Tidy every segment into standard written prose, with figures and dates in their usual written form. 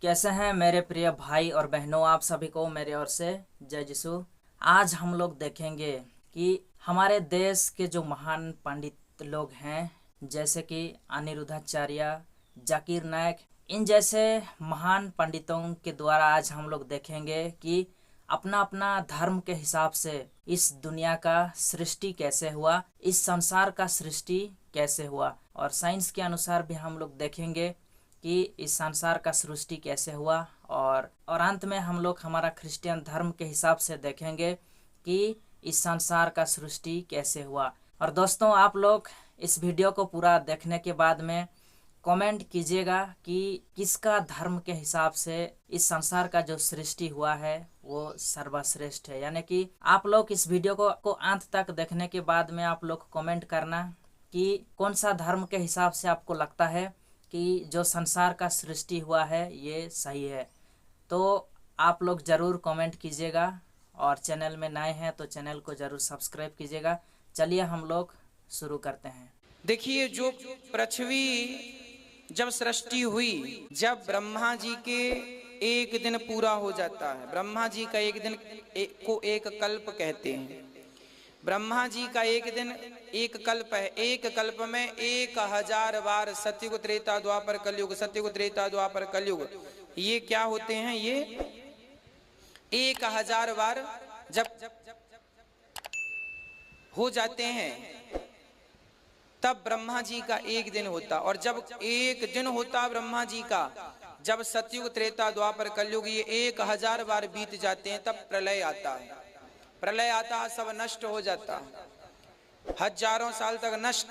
कैसे हैं मेरे प्रिय भाई और बहनों, आप सभी को मेरी ओर से जय यीशु। आज हम लोग देखेंगे कि हमारे देश के जो महान पंडित लोग हैं, जैसे कि अनिरुद्धाचार्य, जाकिर नायक, इन जैसे महान पंडितों के द्वारा आज हम लोग देखेंगे कि अपना अपना धर्म के हिसाब से इस दुनिया का सृष्टि कैसे हुआ, इस संसार का सृष्टि कैसे हुआ, और साइंस के अनुसार भी हम लोग देखेंगे कि इस संसार का सृष्टि कैसे हुआ। और अंत में हम लोग हमारा क्रिश्चियन धर्म के हिसाब से देखेंगे कि इस संसार का सृष्टि कैसे हुआ। और दोस्तों, आप लोग इस वीडियो को पूरा देखने के बाद में कमेंट कीजिएगा कि किसका धर्म के हिसाब से इस संसार का जो सृष्टि हुआ है वो सर्वश्रेष्ठ है। यानी कि आप लोग इस वीडियो को अंत तक देखने के बाद में आप लोग कमेंट करना कि कौन सा धर्म के हिसाब से आपको लगता है कि जो संसार का सृष्टि हुआ है ये सही है। तो आप लोग ज़रूर कमेंट कीजिएगा, और चैनल में नए हैं तो चैनल को ज़रूर सब्सक्राइब कीजिएगा। चलिए हम लोग शुरू करते हैं। देखिए, जो पृथ्वी जब सृष्टि हुई, जब ब्रह्मा जी के एक दिन पूरा हो जाता है। ब्रह्मा जी का एक दिन को एक कल्प कहते हैं। ब्रह्मा जी का एक दिन एक कल्प है। एक कल्प में 1000 बार सतयुग, त्रेता, द्वापर, कलयुग, सतयुग, त्रेता, द्वापर, कलयुग, ये क्या होते हैं? ये 1000 बार जब हो जाते हैं तब ब्रह्मा जी का एक दिन होता। और जब एक दिन होता ब्रह्मा जी का, जब सतयुग, त्रेता, द्वापर, कलयुग ये 1000 बार बीत जाते हैं, तब प्रलय आता है। प्रलय आता है, सब नष्ट हो जाता है, हजारों साल तक नष्ट।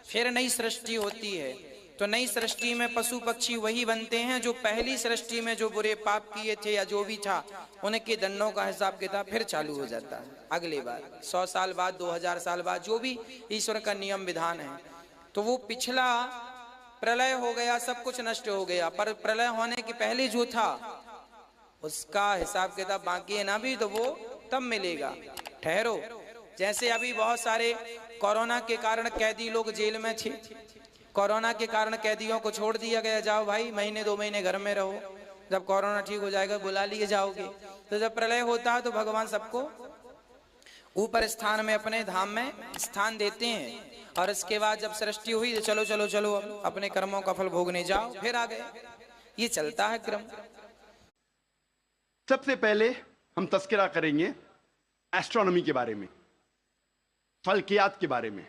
फिर नई सृष्टि होती है। तो नई सृष्टि में पशु पक्षी वही बनते हैं जो पहली सृष्टि में जो बुरे पाप किए थे या जो भी था, उनके दंडों का हिसाब किताब फिर चालू हो जाता है। अगली बार 100 साल बाद, 2000 साल बाद, जो भी ईश्वर का नियम विधान है। तो वो पिछला प्रलय हो गया, सब कुछ नष्ट हो गया, पर प्रलय होने के पहले जो था उसका हिसाब किताब बाकी है ना भी, तो वो तब मिलेगा। ठहरो। जैसे अभी बहुत सारे कोरोना के कारण कैदी लोग जेल में थे। कोरोना के कारण कैदियों को छोड़ दिया गया, जाओ भाई महीने 2 महीने घर में रहो, जब कोरोना ठीक हो जाएगा बुला लिए जाओगे। तो जब प्रलय होता है तो भगवान सबको ऊपर स्थान में, अपने धाम में स्थान देते हैं। और इसके बाद जब सृष्टि हुई तो चलो चलो चलो अपने कर्मों का फल भोगने जाओ, फिर आ गए। ये चलता है क्रम। सबसे पहले हम तस्करा करेंगे एस्ट्रोनॉमी के बारे में, फल्कियात के बारे में।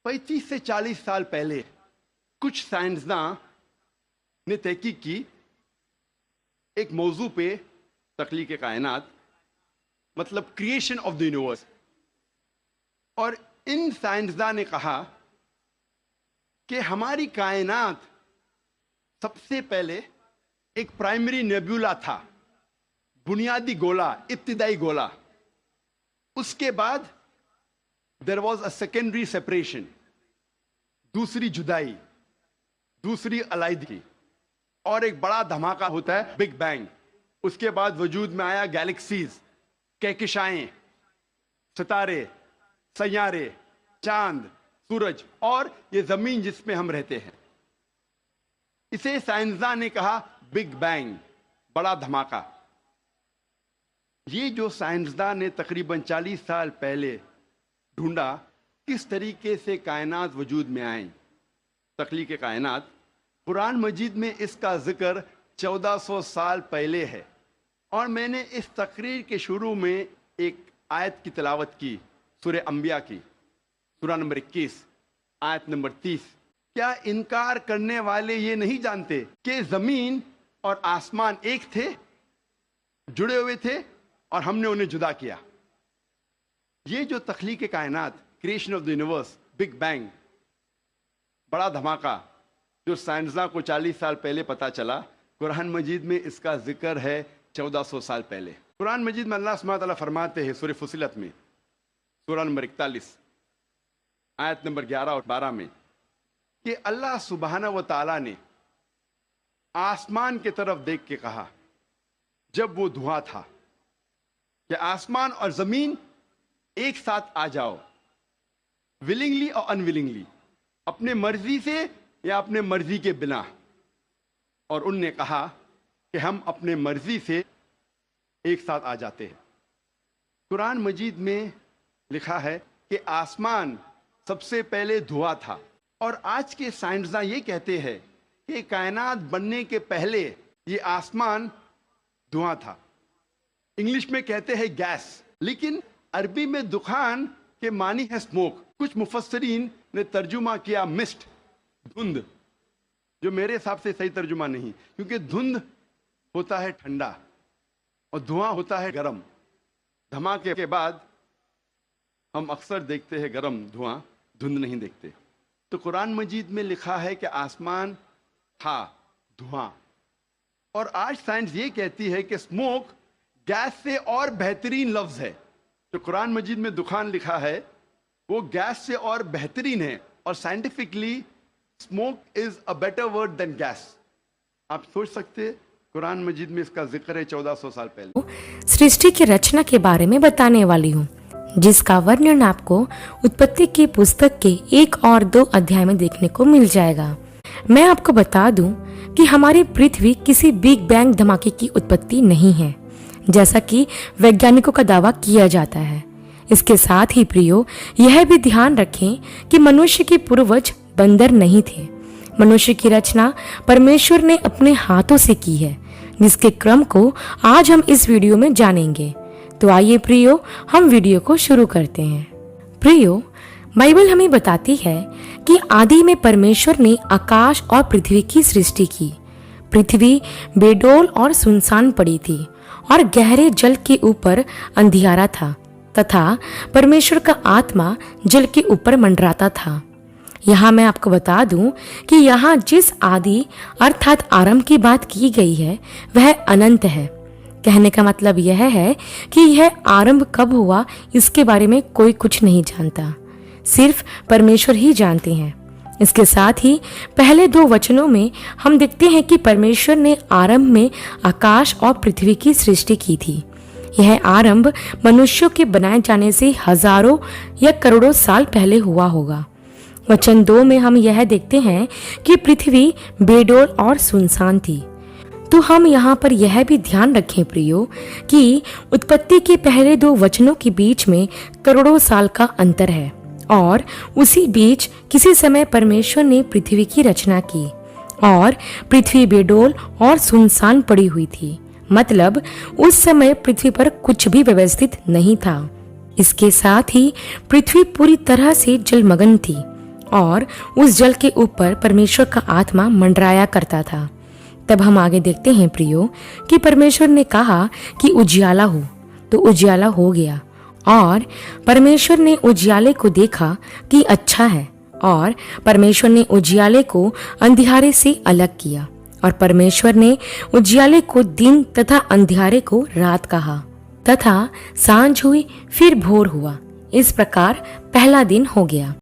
35 से 40 साल पहले कुछ साइंसदान ने तहकीक की एक मौजू पे, तख्लीक कायनात, मतलब क्रिएशन ऑफ द यूनिवर्स। और इन साइंसदान ने कहा कि हमारी कायनात सबसे पहले एक प्राइमरी नेब्यूला था, बुनियादी गोला, इब्तिदाई गोला। उसके बाद there was a secondary separation, दूसरी जुदाई, दूसरी अलैदगी, और एक बड़ा धमाका होता है बिग बैंग। उसके बाद वजूद में आया गैलेक्सीज, कहकशाएं, सितारे, सैयारे, चांद, सूरज, और ये जमीन जिसमें हम रहते हैं। इसे साइंसदान ने कहा बिग बैंग, बड़ा धमाका। ये जो साइंसदान ने तकरीबन 40 साल पहले ढूंढा किस तरीके से कायनात वजूद में आए, तख्लीक कायनात, कुरान मजीद में इसका जिक्र 1400 साल पहले है। और मैंने इस तकरीर के शुरू में एक आयत की तिलावत की, सूरह अंबिया की, सूरह नंबर 21, आयत नंबर 30। क्या इनकार करने वाले ये नहीं जानते कि जमीन और आसमान एक थे, जुड़े हुए थे, और हमने उन्हें जुदा किया? ये जो तख्लीक कायनात, creation of the universe, big bang, बड़ा धमाका, जो साइंसदान को 40 साल पहले पता चला, कुरान मजीद में इसका जिक्र है 1400 साल पहले। कुरान मजीद में अल्लाह सुब्हानहू व तआला फरमाते हैं सूरह फुसिलत में, सूरह नंबर 41, आयत नंबर 11 और 12 में, कि अल्लाह सुब्हानहू व तआला ने आसमान की तरफ देख के कहा, जब वो धुआं था, कि आसमान और जमीन एक साथ आ जाओ, विलिंगली और अनविलिंगली, अपने मर्जी से या अपने मर्जी के बिना। और उनने कहा कि हम अपने मर्जी से एक साथ आ जाते हैं। कुरान मजीद में लिखा है कि आसमान सबसे पहले धुआं था, और आज के साइंसदान ये कहते हैं कि कायनात बनने के पहले ये आसमान धुआं था। इंग्लिश में कहते हैं गैस, लेकिन अरबी में दुखान के मानी है स्मोक। कुछ मुफस्सरीन ने तर्जुमा किया मिस्ट, धुंध, जो मेरे हिसाब से सही तर्जुमा नहीं, क्योंकि धुंध होता है ठंडा और धुआं होता है गरम। धमाके के बाद हम अक्सर देखते हैं गरम धुआं, धुंध नहीं देखते। तो कुरान मजीद में लिखा है कि आसमान था धुआं, और आज साइंस ये कहती है कि स्मोक गैस से और बेहतरीन लफ्ज है। तो कुरान मजीद में दुखान लिखा है वो गैस से और बेहतरीन है, और scientifically smoke is a better word than gas. आप सोच सकते हैं कुरान मजीद में इसका जिक्र है 1400 साल पहले। सृष्टि की रचना के बारे में बताने वाली हूँ, जिसका वर्णन आपको उत्पत्ति की पुस्तक के 1 और 2 अध्याय में देखने को मिल जाएगा। मैं आपको बता दूं कि हमारी पृथ्वी किसी बिग बैंग धमाके की उत्पत्ति नहीं है, जैसा कि वैज्ञानिकों का दावा किया जाता है। इसके साथ ही प्रियो, यह भी ध्यान रखें कि मनुष्य के पूर्वज बंदर नहीं थे। मनुष्य की रचना परमेश्वर ने अपने हाथों से की है, जिसके क्रम को आज हम इस वीडियो में जानेंगे। तो आइए प्रियो, हम वीडियो को शुरू करते हैं। प्रियो, बाइबल हमें बताती है कि आदि में परमेश्वर ने आकाश और पृथ्वी की सृष्टि की। पृथ्वी बेडौल और सुनसान पड़ी थी, और गहरे जल के ऊपर अंधियारा था, तथा परमेश्वर का आत्मा जल के ऊपर मंडराता था। यहाँ मैं आपको बता दूं कि यहाँ जिस आदि अर्थात आरंभ की बात की गई है वह अनंत है। कहने का मतलब यह है कि यह आरंभ कब हुआ इसके बारे में कोई कुछ नहीं जानता, सिर्फ परमेश्वर ही जानते हैं। इसके साथ ही पहले 2 वचनों में हम देखते हैं कि परमेश्वर ने आरंभ में आकाश और पृथ्वी की सृष्टि की थी। यह आरंभ मनुष्यों के बनाए जाने से हजारों या करोड़ों साल पहले हुआ होगा। वचन 2 में हम यह देखते हैं कि पृथ्वी बेडौल और सुनसान थी। तो हम यहाँ पर यह भी ध्यान रखें प्रियो कि उत्पत्ति के पहले 2 वचनों के बीच में करोड़ों साल का अंतर है, और उसी बीच किसी समय परमेश्वर ने पृथ्वी की रचना की, और पृथ्वी बेडौल और सुनसान पड़ी हुई थी। मतलब उस समय पृथ्वी पर कुछ भी व्यवस्थित नहीं था। इसके साथ ही पृथ्वी पूरी तरह से जलमग्न थी, और उस जल के ऊपर परमेश्वर का आत्मा मंडराया करता था। तब हम आगे देखते हैं प्रियो कि परमेश्वर ने कहा कि उजियाला हो, तो उजियाला हो गया। और परमेश्वर ने उजियाले को देखा कि अच्छा है, और परमेश्वर ने उजियाले को अंधियारे से अलग किया, और परमेश्वर ने उजियाले को दिन तथा अंधियारे को रात कहा। तथा सांझ हुई, फिर भोर हुआ। इस प्रकार पहला दिन हो गया।